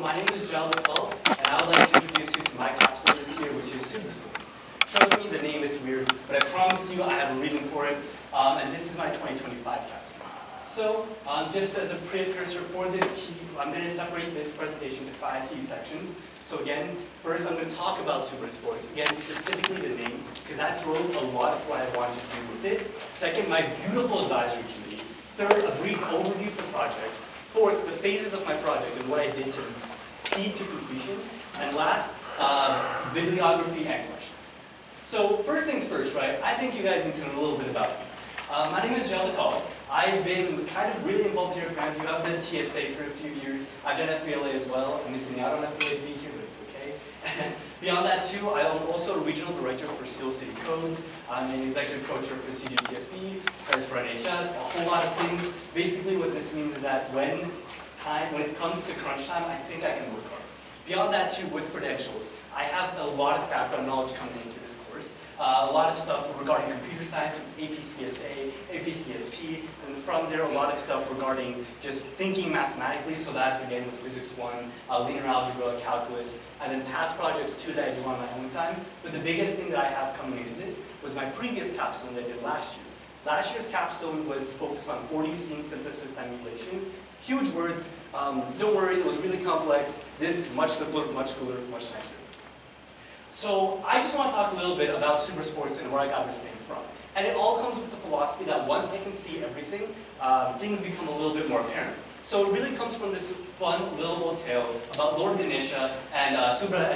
my name is Jayal, and I would like to introduce you to my capstone this year, which is Super Sports. Trust me, the name is weird, but I promise you I have a reason for it, and this is my 2025 capstone. So, just as a precursor for this key, I'm going to separate this presentation into 5 key sections. So again, first I'm going to talk about Super Sports, again specifically the name, because that drove a lot of what I wanted to do with it. Second, my beautiful advisory committee. Third, a brief overview of the project. Fourth, the phases of my project and what I did to see to completion. And last, bibliography and questions. So first things first, right? I think you guys need to know a little bit about me. My name is Jayal. I've been kind of really involved here at Grandview. I've done TSA for a few years. I've done FBLA as well. I'm missing out on FBLA being here, but it's okay. And beyond that too, I'm also a regional director for Seal City Codes. I'm an executive coach for CGTSB, as for NHS, a whole lot of things. Basically what this means is that when it comes to crunch time, I think I can work hard. Beyond that too, with credentials, I have a lot of background knowledge coming into this course. A lot of stuff regarding computer science, APCSA, APCSP, and from there a lot of stuff regarding just thinking mathematically, so that's again with Physics 1, linear algebra, calculus, and then past projects too that I do on my own time. But the biggest thing that I have coming into this was my previous capstone that I did last year. Last year's capstone was focused on 4D scene synthesis and emulation. Huge words, don't worry, it was really complex. This is much simpler, much cooler, much nicer. So I just want to talk a little bit about Super Sports and where I got this name from. And it all comes with the philosophy that once I can see everything, things become a little bit more apparent. So it really comes from this fun little old tale about Lord Ganesha and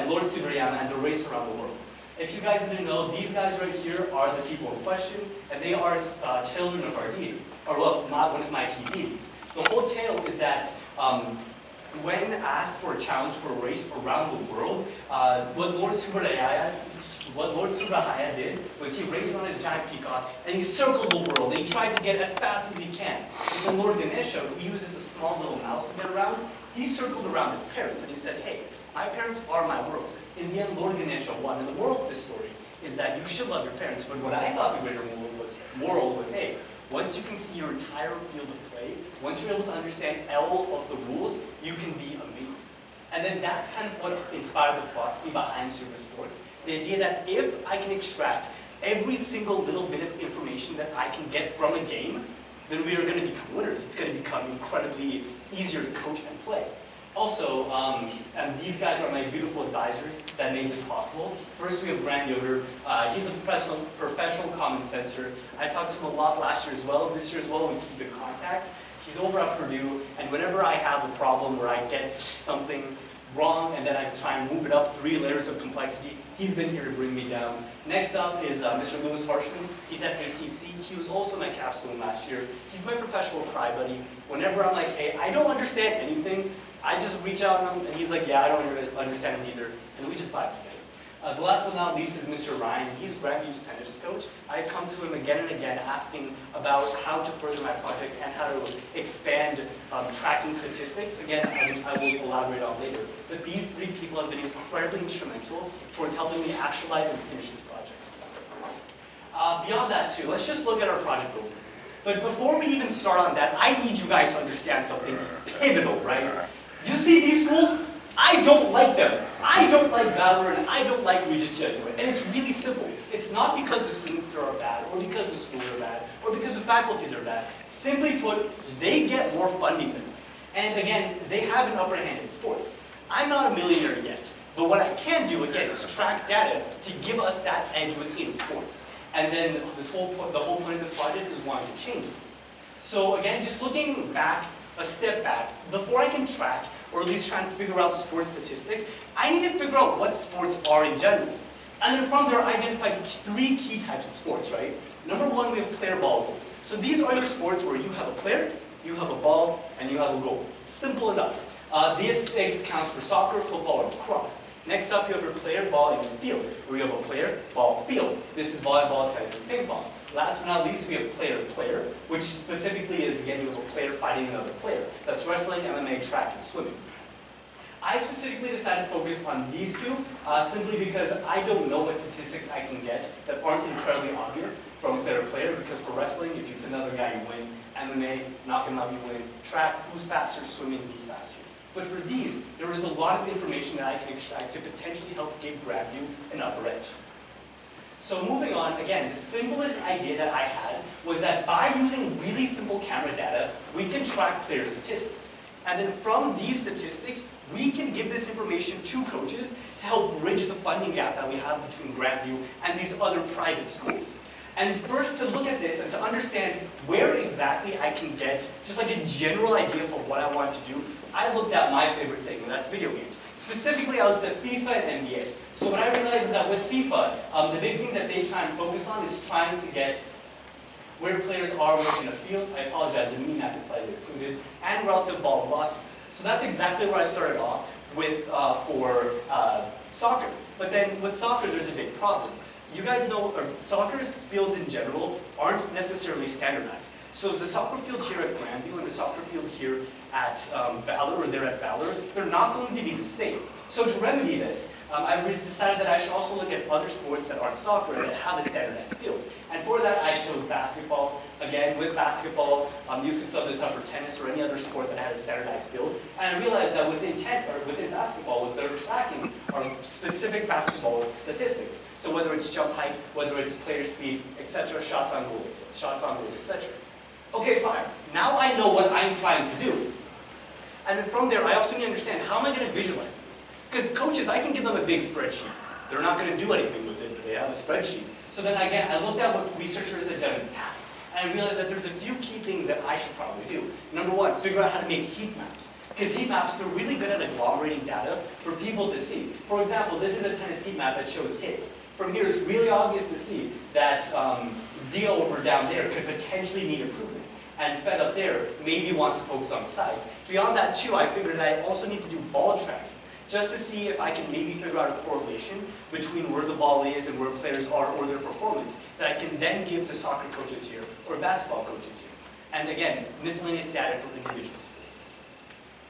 Lord Subrayama and the race around the world. If you guys didn't know, these guys right here are the people in question, and they are children of our deity, or well, one of my key deities. The whole tale is that when asked for a challenge for a race around the world, what Lord Subrayama did was he raised on his giant peacock and he circled the world and he tried to get as fast as he can. And then Lord Ganesha, who uses a small little mouse to get around, he circled around his parents and he said, hey, my parents are my world. In the end, Lord Ganesha won. And the moral of this story is that you should love your parents. But what I thought the greater moral was, hey, once you can see your entire field of play, once you're able to understand all of the rules, you can be amazing. And then that's kind of what inspired the philosophy behind Super Sports. The idea that if I can extract every single little bit of information that I can get from a game, then we are going to become winners. It's going to become incredibly easier to coach and play. Also, and these guys are my beautiful advisors that made this possible. First, we have Grant Yoder. He's a professional common sensor. I talked to him a lot last year as well. This year as well, we keep in contact. He's over at Purdue, and whenever I have a problem where I get something wrong and then I try and move it up 3 layers of complexity, he's been here to bring me down. Next up is Mr. Lewis Harshman. He's at SCC. He was also my capstone last year. He's my professional cry buddy. Whenever I'm like, hey, I don't understand anything, I just reach out to him, and he's like, yeah, I don't understand him either, and we just vibe together. The last but not least is Mr. Ryan. He's Grandview's tennis coach. I come to him again and again asking about how to further my project and how to expand tracking statistics, again, which I will elaborate on later. But these 3 people have been incredibly instrumental towards helping me actualize and finish this project. Beyond that too, let's just look at our project overview. But before we even start on that, I need you guys to understand something pivotal, right? You see these schools? I don't like them. I don't like Valor and I don't like Regis Jesuit. And it's really simple. It's not because the students there are bad, or because the schools are bad, or because the faculties are bad. Simply put, they get more funding than us. And again, they have an upper hand in sports. I'm not a millionaire yet, but what I can do, again, is track data to give us that edge within sports. And then the whole point of this project is wanting to change this. So again, just looking back, a step back, before I can track, or at least trying to figure out sports statistics, I need to figure out what sports are in general. And then from there, I identified 3 key types of sports, right? Number 1, we have player, ball, goal. So these are your sports where you have a player, you have a ball, and you have a goal. Simple enough. This counts for soccer, football, and lacrosse. Next up, you have your player, ball, and field, where you have a player, ball, field. This is volleyball, tennis, and ping pong. Last but not least, we have player, which specifically is, again, you have a player fighting another player. That's wrestling, MMA, track, and swimming. I specifically decided to focus on these 2, simply because I don't know what statistics I can get that aren't incredibly obvious from player to player, because for wrestling, if you pin another guy, you win. MMA, knock him out, you win. Track, who's faster, swimming, who's faster. But for these, there is a lot of information that I can extract to potentially help give GrabView an upper edge. So moving on, again, the simplest idea that I had was that by using really simple camera data, we can track player statistics. And then from these statistics, we can give this information to coaches to help bridge the funding gap that we have between GrabView and these other private schools. And first, to look at this and to understand where exactly I can get just like a general idea for what I want to do, I looked at my favorite thing, and that's video games. Specifically, I looked at FIFA and NBA. So what I realized is that with FIFA, the big thing that they try and focus on is trying to get where players are within a field. I apologize, the mean map is slightly included, and relative ball velocities. So that's exactly where I started off with for soccer. But then with soccer, there's a big problem. You guys know, soccer's fields in general aren't necessarily standardized. So the soccer field here at Grandview and the soccer field here at Valor, or there at Valor, they're not going to be the same. So to remedy this, I decided that I should also look at other sports that aren't soccer that have a standardized field. And for that, I chose basketball. Again, with basketball, you could sub this up for tennis or any other sport that had a standardized field. And I realized that within basketball, what they're tracking are specific basketball statistics. So whether it's jump height, whether it's player speed, etc., shots on goal, etc. Okay, fine. Now I know what I'm trying to do. And then from there, I also need to understand, how am I going to visualize this? Because coaches, I can give them a big spreadsheet. They're not going to do anything with it, but they have a spreadsheet. So then again, I looked at what researchers had done in the past. And I realized that there's a few key things that I should probably do. Number one, figure out how to make heat maps. Because heat maps, they're really good at agglomerating data for people to see. For example, this is a tennis heat map that shows hits. From here, it's really obvious to see that Dio over down there could potentially need improvements. And Fed up there maybe wants to focus on the sides. Beyond that too, I figured that I also need to do ball tracking, just to see if I can maybe figure out a correlation between where the ball is and where players are or their performance that I can then give to soccer coaches here or basketball coaches here. And again, miscellaneous data for individual sports.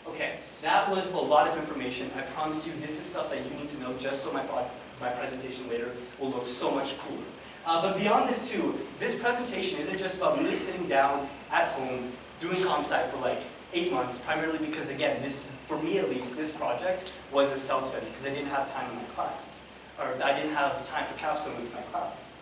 Okay, that was a lot of information. I promise you this is stuff that you need to know just so my presentation later will look so much cooler. But beyond this too, this presentation isn't just about me sitting down at home doing ComSci for like 8 months, primarily because again, this, for me at least, this project was a self-study because I didn't have time in my classes, or I didn't have time for Capstone with my classes.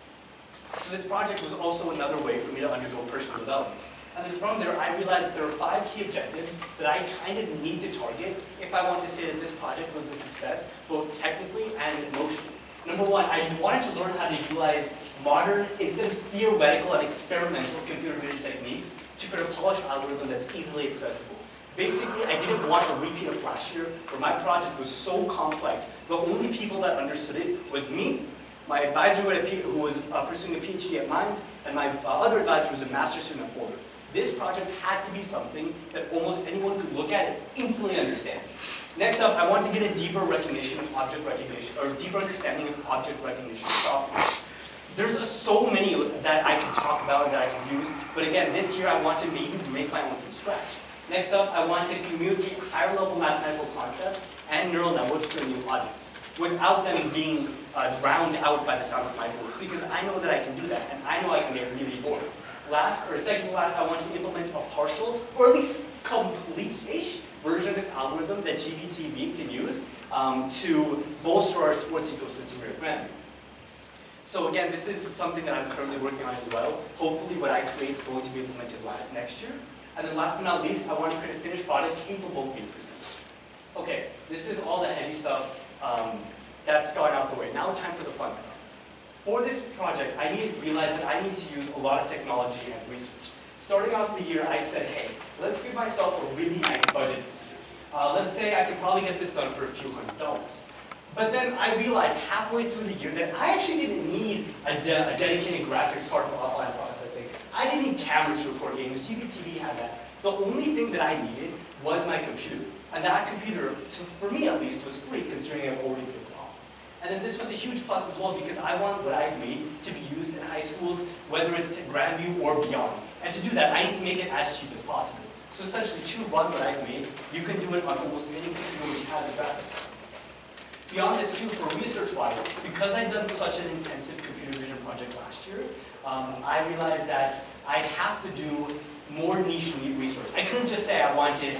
So this project was also another way for me to undergo personal development. And then from there, I realized there are 5 key objectives that I kind of need to target if I want to say that this project was a success, both technically and emotionally. Number one, I wanted to learn how to utilize modern, instead of theoretical and experimental computer vision techniques to create a polished algorithm that's easily accessible. Basically, I didn't want a repeat of last year, where my project was so complex, the only people that understood it was me, my advisor who was pursuing a PhD at Mines, and my other advisor who was a master's student at Boulder. This project had to be something that almost anyone could look at and instantly understand. Next up, I want to get a deeper recognition of object recognition, or deeper understanding of object recognition software. There's so many that I can talk about and that I can use, but again, this year I want to maybe make my own from scratch. Next up, I want to communicate higher level mathematical concepts and neural networks to a new audience, without them being drowned out by the sound of my voice, because I know that I can do that, and I know I can get really bored. Second to last, I want to implement a partial, or at least complete-ish version of this algorithm that GBTV can use to bolster our sports ecosystem here at Grandview. So again, this is something that I'm currently working on as well. Hopefully what I create is going to be implemented live next year. And then last but not least, I want to create a finished product capable of being presented. Okay, this is all the heavy stuff that's gone out the way. Now time for the fun stuff. For this project, I realized that I need to use a lot of technology and research. Starting off the year, I said, hey, let's give myself a really nice budget this year. Let's say I could probably get this done for a few $100s. But then I realized halfway through the year that I actually didn't need a dedicated graphics card for offline processing. I didn't need cameras to record games. GBTV had that. The only thing that I needed was my computer. And that computer, for me at least, was free, considering I've already paid it off. And then this was a huge plus as well, because I want what I've made to be used in high schools, whether it's at Grandview or beyond. And to do that, I need to make it as cheap as possible. So essentially, to run what I've made, you can do it on almost any computer which has a graphics card. Beyond this too, for research-wise, because I'd done such an intensive computer vision project last year, I realized that I'd have to do more niche research. I couldn't just say I wanted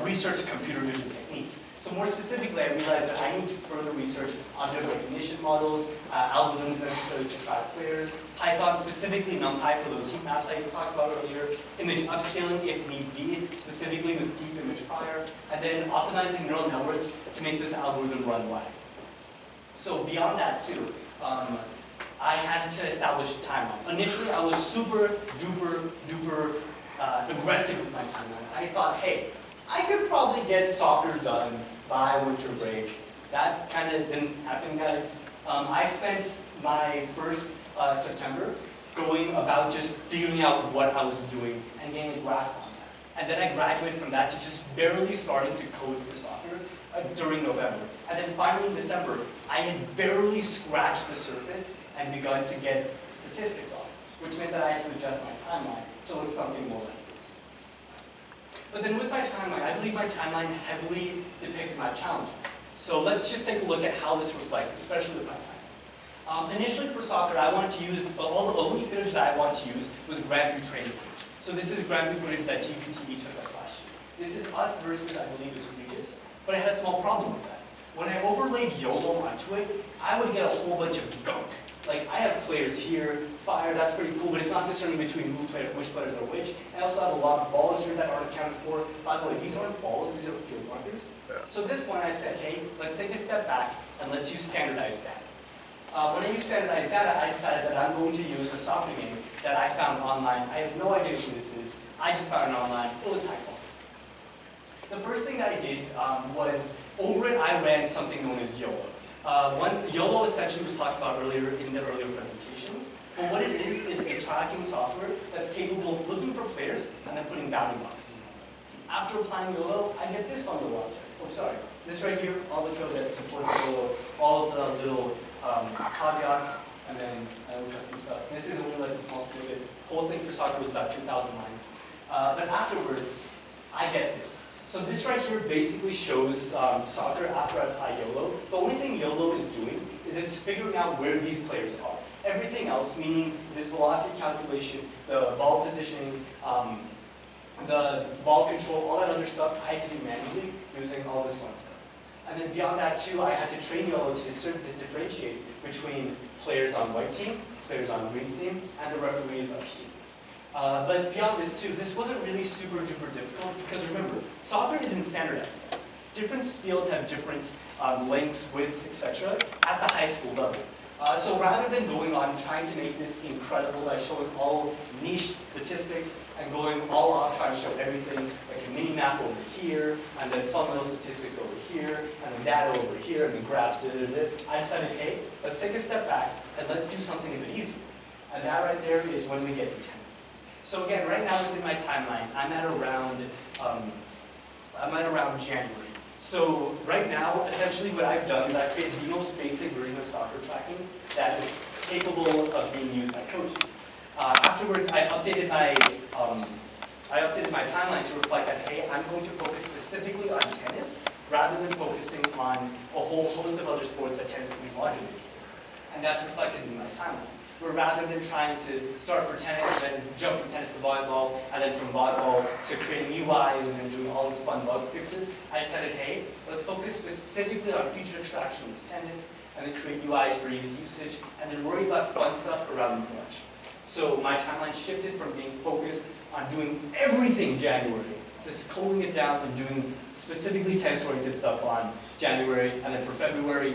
research computer vision techniques. So more specifically, I realized that I need to further research object recognition models, algorithms necessary to track players, Python, specifically NumPy for those heat maps I talked about earlier, image upscaling if need be, specifically with deep image prior, and then optimizing neural networks to make this algorithm run live. So beyond that too, I had to establish a timeline. Initially, I was super duper aggressive with my timeline. I thought, hey, I could probably get soccer done by winter break. That kind of didn't happen, guys. I spent my first September going about just figuring out what I was doing and getting a grasp on that. And then I graduated from that to just barely starting to code for soccer during November. And then finally in December, I had barely scratched the surface and begun to get statistics off, which meant that I had to adjust my timeline to look something more like this. But then with my timeline, I believe my timeline heavily depicted my challenges. So let's just take a look at how this reflects, especially with my timeline. Initially for soccer, I wanted to use, the only footage that I wanted to use was Grand Prix training footage. So this is Grand Prix footage that GPTV took us last year. This is us versus, I believe it's Regis, but I had a small problem with that. When I overlaid YOLO onto it, I would get a whole bunch of gunk. Like, I have players here, fire, that's pretty cool, but it's not discerning between which players are which. I also have a lot of balls here that aren't accounted for. By the way, these aren't balls, these are field markers. Yeah. So at this point I said, hey, let's take a step back and let's use standardized data. When I use standardized data, I decided that I'm going to use a soccer game that I found online. I have no idea who this is. I just found it online. It was high quality. The first thing that I did was, over it I ran something known as YOLO. YOLO essentially was talked about earlier in the earlier presentations. But what it is a tracking software that's capable of looking for players and then putting bounding boxes on them. After applying YOLO, I get this fun little object. Oh, sorry. This right here, all the code that supports YOLO, all of the little caveats, and then custom stuff. This is only like a small snippet. The whole thing for soccer was about 2,000 lines. But afterwards, I get this. So this right here basically shows soccer after I apply YOLO. The only thing YOLO is doing is it's figuring out where these players are. Everything else, meaning this velocity calculation, the ball positioning, the ball control, all that other stuff, I had to do manually using all this fun stuff. And then beyond that too, I had to train YOLO to differentiate between players on white team, players on green team, and the referees up here. But beyond this too, this wasn't really super duper difficult because remember, soccer isn't standardized, guys. Different fields have different lengths, widths, etc. at the high school level. So rather than going on trying to make this incredible by showing all niche statistics and going all off trying to show everything, like a mini map over here, and then fundamental statistics over here, and then data over here, and then graphs, I decided, hey, let's take a step back and let's do something a bit easier. And that right there is when we get to tennis. So again, right now within my timeline, I'm at around January. So right now, essentially what I've done is I've created the most basic version of soccer tracking that is capable of being used by coaches. Afterwards, I updated my timeline to reflect that, hey, I'm going to focus specifically on tennis rather than focusing on a whole host of other sports that tends to be modulated. And that's reflected in my timeline. Where rather than trying to start for tennis, then jump from tennis to volleyball, and then from volleyball to creating UIs and then doing all these fun bug fixes, I decided, hey, let's focus specifically on feature extraction with tennis, and then create UIs for easy usage, and then worry about fun stuff around the collection. So my timeline shifted from being focused on doing everything January to cooling it down and doing specifically tennis-oriented stuff on January, and then for February,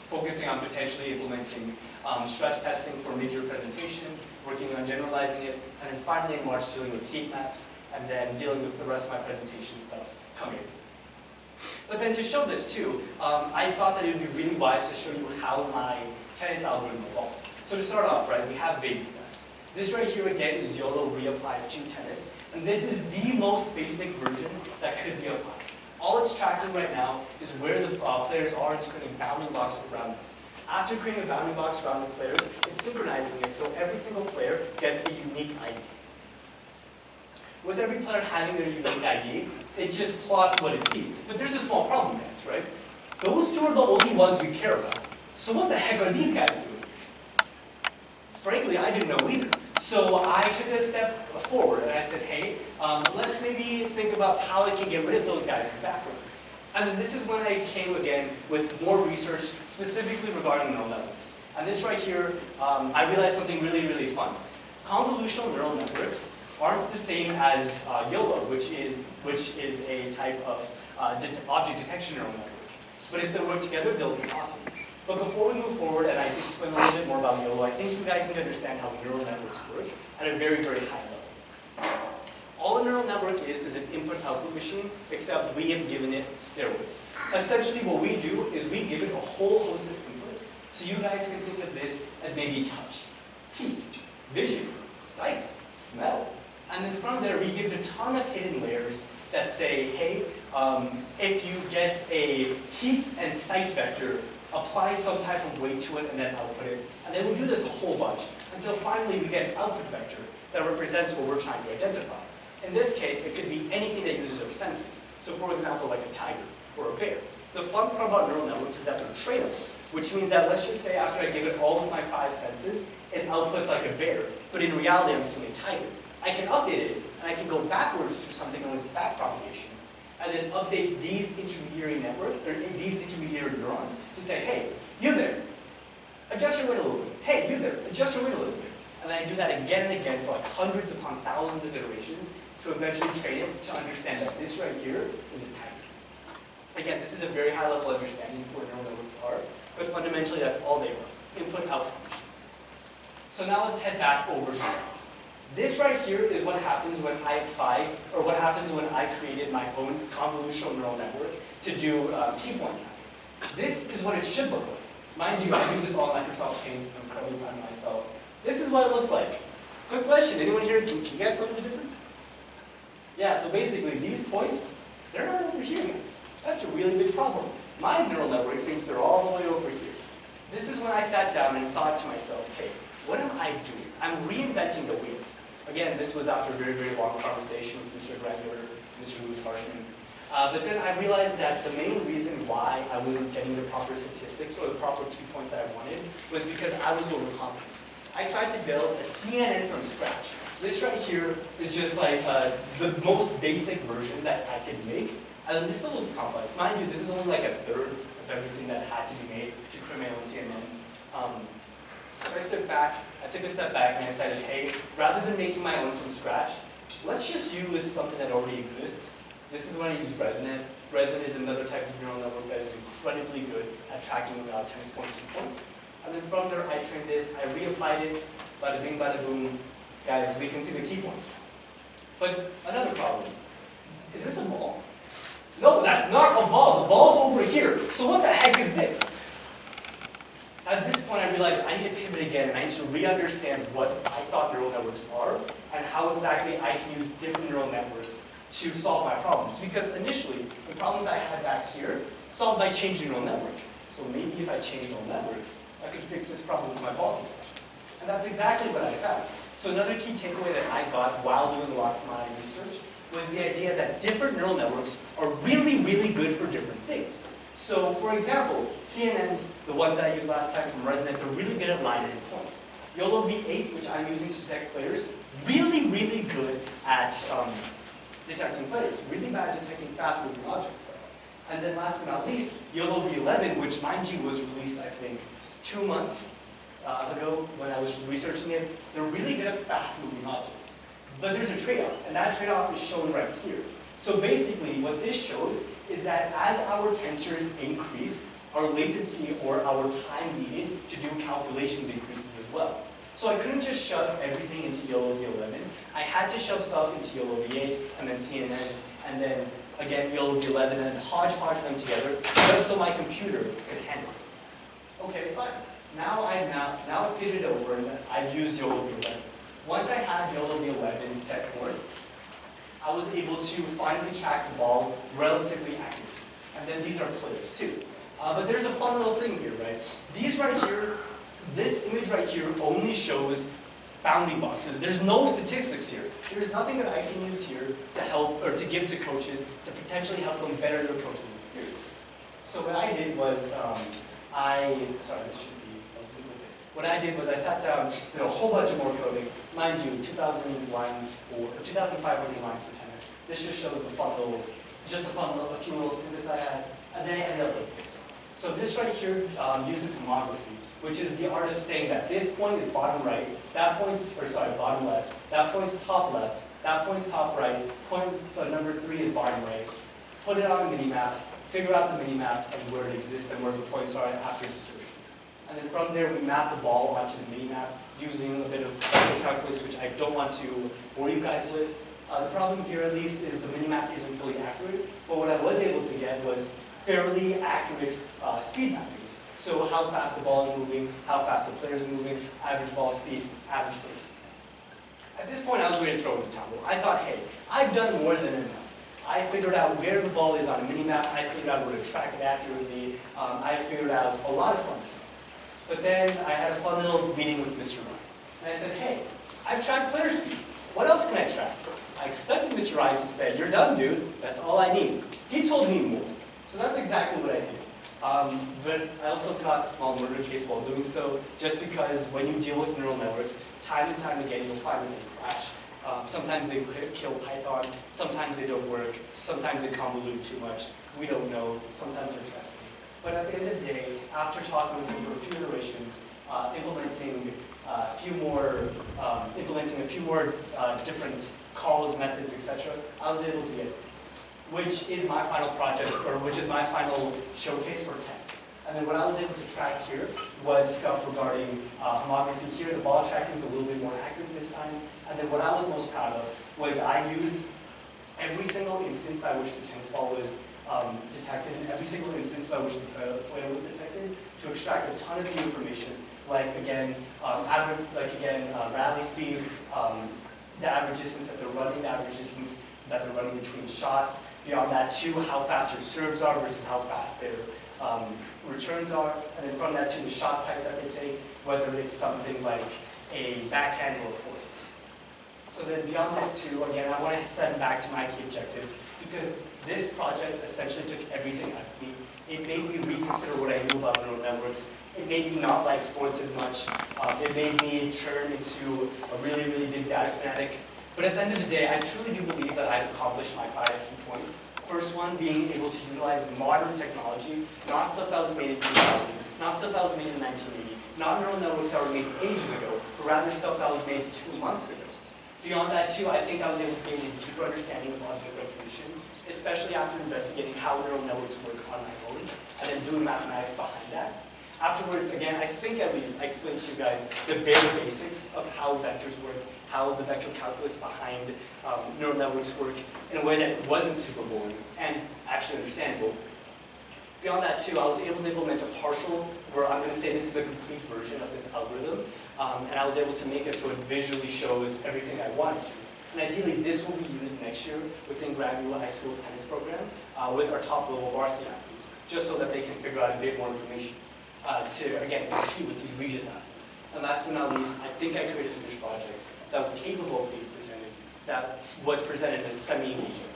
focusing on potentially implementing stress testing for mid-year presentations, working on generalizing it, and then finally in March dealing with heat maps, and then dealing with the rest of my presentation stuff coming. But then to show this too, I thought that it would be really wise to show you how my tennis algorithm evolved. So to start off, right, we have baby steps. This right here again is YOLO reapplied to tennis, and this is the most basic version that could be applied. All it's tracking right now is where the players are. It's creating a bounding box around them. After creating a bounding box around the players, it's synchronizing it so every single player gets a unique ID. With every player having their unique ID, it just plots what it sees. But there's a small problem, guys, right? Those two are the only ones we care about. So what the heck are these guys doing? Frankly, I didn't know either. So I took a step forward and I said, hey, let's maybe think about how I can get rid of those guys in the background. And then this is when I came again with more research specifically regarding neural networks. And this right here, I realized something really, really fun. Convolutional neural networks aren't the same as YOLO, which is a type of object detection neural network. But if they work together, they'll be awesome. But before we move forward, and I explain a little bit more about YOLO, I think you guys need to understand how neural networks work at a very, very high level. All a neural network is an input-output machine, except we have given it steroids. Essentially, what we do is we give it a whole host of inputs. So you guys can think of this as maybe touch, heat, vision, sight, smell. And then from there, we give it a ton of hidden layers that say, hey, if you get a heat and sight vector, apply some type of weight to it and then output it. And then we do this a whole bunch until finally we get an output vector that represents what we're trying to identify. In this case, it could be anything that uses our senses. So for example, like a tiger or a bear. The fun part about neural networks is that they're trainable, which means that let's just say after I give it all of my 5 senses, it outputs like a bear. But in reality, I'm seeing a tiger. I can update it, and I can go backwards through something known as backpropagation, and then update these intermediary networks, or these intermediary neurons, to say, hey, you there, adjust your weight a little bit. Hey, you there, adjust your weight a little bit. And then I do that again and again for like hundreds upon thousands of iterations to eventually train it to understand that this right here is a tiger. Again, this is a very high level understanding of what neural networks are, but fundamentally that's all they are, input-output machines. So now let's head back over to this. This right here is what happens when I apply, or what happens when I created my own convolutional neural network to do key point counting. This is what it should look like. Mind you, I do this all in Microsoft Paint, I'm incredibly proud of myself. This is what it looks like. Quick question, anyone here, can you guys tell me the difference? Yeah, so basically these points, they're not over here, guys. That's a really big problem. My neural network thinks they're all the way over here. This is when I sat down and thought to myself, hey, what am I doing? I'm reinventing the wheel. Again, this was after a very, very long conversation with Mr. Granular, Mr. Lewis Harshman. But then I realized that the main reason why I wasn't getting the proper statistics or the proper key points that I wanted was because I was overconfident. I tried to build a CNN from scratch. This right here is just like the most basic version that I could make. And this still looks complex. Mind you, this is only like a third of everything that had to be made to create my own CNN. So I took a step back and I decided, hey, rather than making my own from scratch, let's just use something that already exists. This is when I use Resonant. Resonant is another type of neural network that is incredibly good at tracking tennis point key points. And then from there, I trained this, I reapplied it, bada bing, bada boom. Guys, we can see the key points. But another problem, is this a ball? No, that's not a ball. The ball's over here. So what the heck is this? At this point, I realized I need to pivot again, and I need to re-understand what I thought neural networks are, and how exactly I can use different neural networks to solve my problems. Because initially, the problems I had back here solved by changing neural network. So maybe if I change neural networks, I could fix this problem with my ball detection. And that's exactly what I found. So another key takeaway that I got while doing a lot of my research was the idea that different neural networks are really, really good for different things. So for example, CNNs, the ones that I used last time from Resonant, they're really good at line endpoints. YOLO V8, which I'm using to detect players, really, really good at detecting players. Really bad at detecting fast-moving objects, though. And then last but not least, YOLO V11, which mind you was released, I think, 2 months ago when I was researching it. They're really good at fast-moving objects. But there's a trade-off, and that trade-off is shown right here. So basically, what this shows is that as our tensors increase, our latency or our time needed to do calculations increases as well. So I couldn't just shove everything into YOLO V11. I had to shove stuff into YOLO V8, and then CNNs, and then again YOLO V11, and hodgepodge them together, just so my computer could handle it. Okay, fine. Now I've pivoted over, and I've used YOLO V11. Once I had YOLO V11 set forth, I was able to finally track the ball relatively accurately. And then these are plays too. But there's a fun little thing here, right? These right here, this image right here only shows bounding boxes. There's no statistics here. There's nothing that I can use here to help, or to give to coaches to potentially help them better their coaching experience. So what I did was, sorry, this should be relatively quick. What I did was I sat down, did a whole bunch of more coding. Mind you, 2,000 lines for, 2,500 lines for tennis. This just shows the fun little, a few little snippets I had, and then I ended up with this. So this right here uses homography, which is the art of saying that this point is bottom right, that point's, or sorry, bottom left, that point's top left, that point's top right, point number 3 is bottom right. Put it on a mini-map, figure out the mini-map and where it exists and where the points are after distortion. And then from there, we map the ball onto the mini-map using a bit of calculus, which I don't want to bore you guys with. The problem here, at least, is the mini-map isn't fully accurate, but what I was able to get was fairly accurate speed mappings. So how fast the ball is moving, how fast the player is moving, average ball speed, average player speed. At this point, I was ready to throw in the towel. I thought, hey, I've done more than enough. I figured out where the ball is on a mini-map. I figured out where to track it accurately. I figured out a lot of fun stuff. But then I had a fun little meeting with Mr. Ryan. And I said, hey, I've tracked player speed. What else can I track? I expected Mr. Ryan to say, you're done, dude. That's all I need. He told me more. So that's exactly what I did. But I also caught a small murder case while doing so, just because when you deal with neural networks, time and time again, you'll find that they crash. Sometimes they kill Python, sometimes they don't work, sometimes they convolute too much. We don't know, sometimes they're trusted. But at the end of the day, after talking with him for a few iterations, implementing a few more different calls, methods, etc., I was able to get this, which is my final project, or which is my final showcase for tense. And then what I was able to track here was stuff regarding homography here. The ball tracking is a little bit more accurate this time. And then what I was most proud of was I used every single instance by which the tennis ball was detected, and every single instance by which the player was detected, to extract a ton of new information, like again, rally speed, the average distance that they're running, the average distance that they're running between shots. Beyond that, too, how fast their serves are versus how fast their returns are, and then from that to the shot type that they take, whether it's something like a backhand or a forehand. So then beyond this too, again, I want to send back to my key objectives, because this project essentially took everything out of me. It made me reconsider what I knew about neural networks. It made me not like sports as much. It made me turn into a really, really big data fanatic. But at the end of the day, I truly do believe that I've accomplished my 5 key points. First one, being able to utilize modern technology, not stuff that was made in 2000, not stuff that was made in 1980, not neural networks that were made ages ago, but rather stuff that was made 2 months ago. Beyond that too, I think I was able to gain a deeper understanding of object recognition, especially after investigating how neural networks work on my own, and then doing mathematics behind that. Afterwards, again, I think at least I explained to you guys the bare basics of how vectors work, how the vector calculus behind neural networks work in a way that wasn't super boring and actually understandable. Beyond that too, I was able to implement a partial where I'm going to say this is a complete version of this algorithm, and I was able to make it so it visually shows everything I wanted to. And ideally, this will be used next year within Grandview High School's tennis program with our top-level varsity athletes, just so that they can figure out a bit more information to, again, compete with these Regis athletes. And last but not least, I think I created a finished project that was capable of being presented, that was presented as semi-engaging.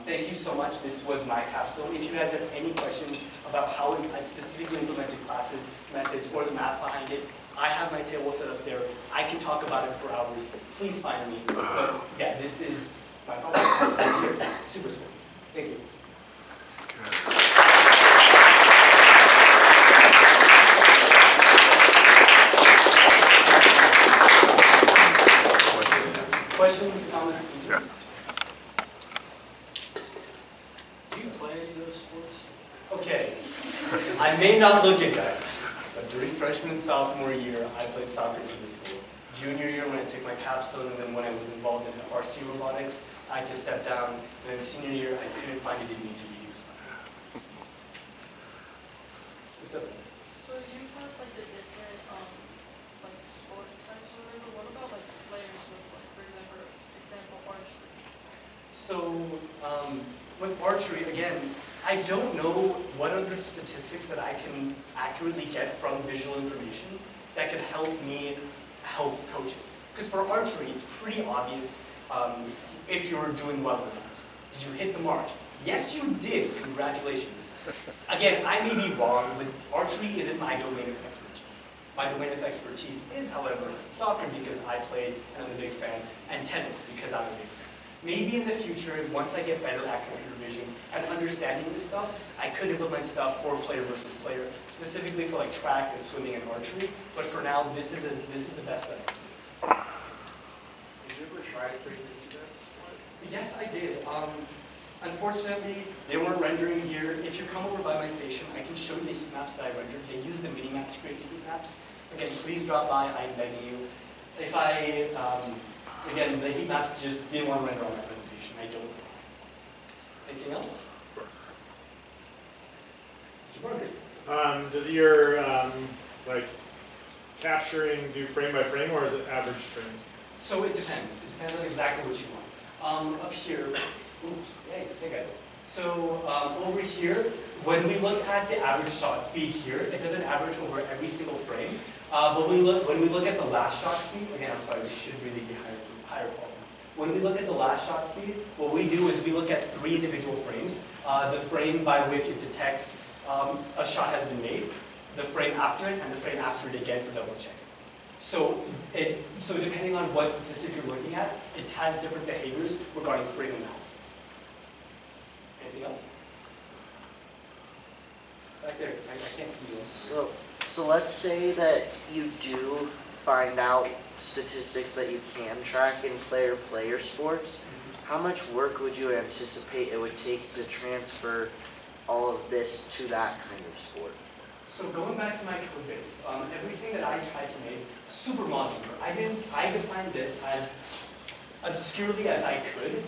Thank you so much. This was my capstone. If you guys have any questions about how I specifically implemented classes, methods, or the math behind it, I have my table set up there. I can talk about it for hours. Please find me. But yeah, this is my project. Super sports. Thank you. Questions, comments, concerns? Do you play any of those sports? Okay, I may not look it, guys, but during freshman and sophomore year, I played soccer in the school. Junior year, when I took my capstone, and then when I was involved in RC robotics, I had to step down. And then senior year, I couldn't find it in me to be used. What's up? So you have like the different like sport types or whatever. What about like players with like, for example, archery? So with archery, again, I don't know what other statistics that I can accurately get from visual information that could help me help coaches. Because for archery, it's pretty obvious if you're doing well or not. Did you hit the mark? Yes, you did. Congratulations. Again, I may be wrong, but archery isn't my domain of expertise. My domain of expertise is, however, soccer because I played and I'm a big fan, and tennis because I'm a big fan. Maybe in the future, once I get better at computer vision and understanding this stuff, I could implement stuff for player versus player, specifically for like track and swimming and archery. But for now, this is the best that I can do. Did you ever try to create the defense? Yes, I did. Unfortunately, they weren't rendering here. If you come over by my station, I can show you the heat maps that I rendered. They use the mini-map to create the heat maps. Again, please drop by. I'm begging you. If I, again, the heat maps just didn't want to render on my presentation. I don't. Anything else? Mr. Barger. Does your like capturing do frame by frame, or is it average frames? So it depends. It depends on exactly what you want. Up here, oops, hey guys. So over here, when we look at the average shot speed here, it doesn't average over every single frame. But when we look at the last shot speed, again, I'm sorry, this should really be higher quality. When we look at the last shot speed, what we do is we look at 3 individual frames. The frame by which it detects a shot has been made, the frame after it, and the frame after it again for double check. So depending on what statistic you're looking at, it has different behaviors regarding frame analysis. Anything else? Back there, I can't see you. So let's say that you do find out statistics that you can track in player sports. How much work would you anticipate it would take to transfer all of this to that kind of sport? So going back to my code base, everything that I tried to make super modular. I defined this as obscurely as I could,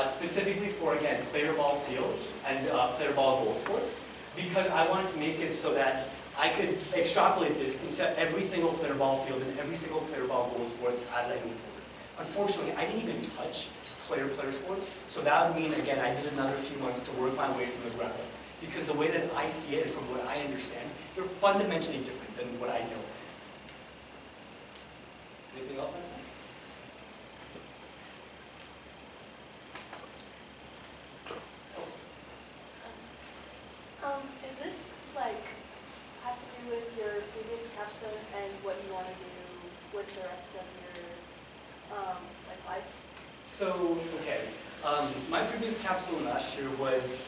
specifically for, again, player ball field and player ball goal sports, because I wanted to make it so that I could extrapolate this into every single player ball field and every single player ball goal sports as I move forward. Unfortunately, I didn't even touch player sports, so that would mean, again, I did another few months to work my way from the ground up. Because the way that I see it and from what I understand, they're fundamentally different than what I know. Anything else, my friends? Is this like have to do with your previous capstone and what you want to do with the rest of your like life? So, okay, my previous capstone last year was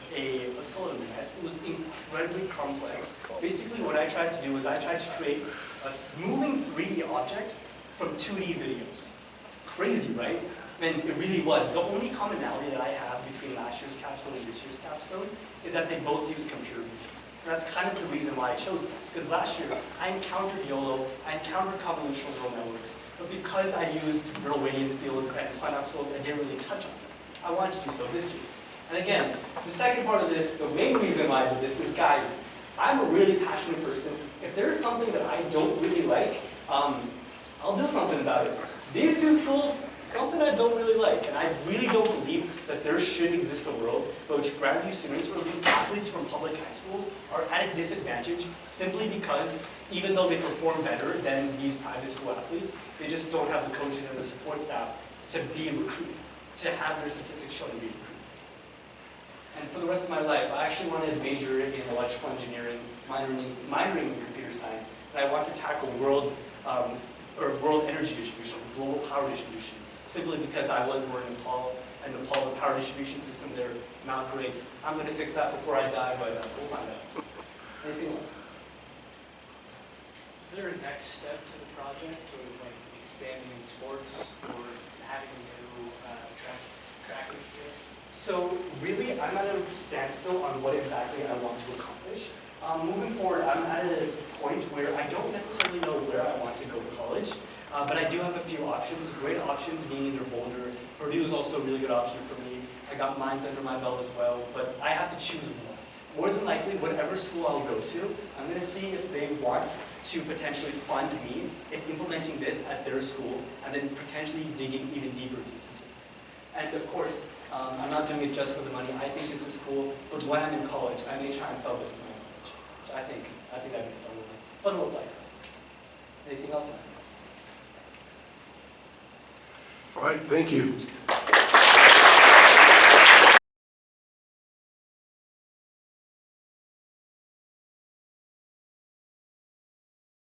let's call it a mess. It was incredibly complex. Basically what I tried to do was I tried to create a moving 3D object from 2D videos. Crazy, right? And it really was. The only commonality that I have between last year's capstone and this year's capstone is that they both use computer vision. And that's kind of the reason why I chose this. Because last year, I encountered YOLO, I encountered convolutional neural networks, but because I used neural radiance fields and planoxels, I didn't really touch on them. I wanted to do so this year. And again, the second part of this, the main reason why I did this is, guys, I'm a really passionate person. If there's something that I don't really like, I'll do something about it. These two schools, something I don't really like, and I really don't believe that there should exist a world in which Grandview students or these athletes from public high schools are at a disadvantage simply because even though they perform better than these private school athletes, they just don't have the coaches and the support staff to be recruited, to have their statistics shown to be recruited. And for the rest of my life, I actually wanted to major in electrical engineering, minoring in computer science, and I want to tackle world energy distribution, global power distribution, simply because I was born in Nepal, and Nepal, the power distribution system there, not great. I'm going to fix that before I die, but we'll find out. Anything else? Is there a next step to the project, or like expanding sports, or having new tracking field? So really, I'm at a standstill on what exactly I want to accomplish. Moving forward, I'm at a point where I don't necessarily know where I want to go to college, but I do have a few options, great options being either Boulder. Purdue is also a really good option for me. I got mines under my belt as well, but I have to choose one. More than likely, whatever school I'll go to, I'm going to see if they want to potentially fund me in implementing this at their school, and then potentially digging even deeper into statistics. And of course, I'm not doing it just for the money. I think this is cool, but when I'm in college, I may try and sell this to my college. Which I think that'd be fun little side quest. Anything else, my friends? All right, thank you.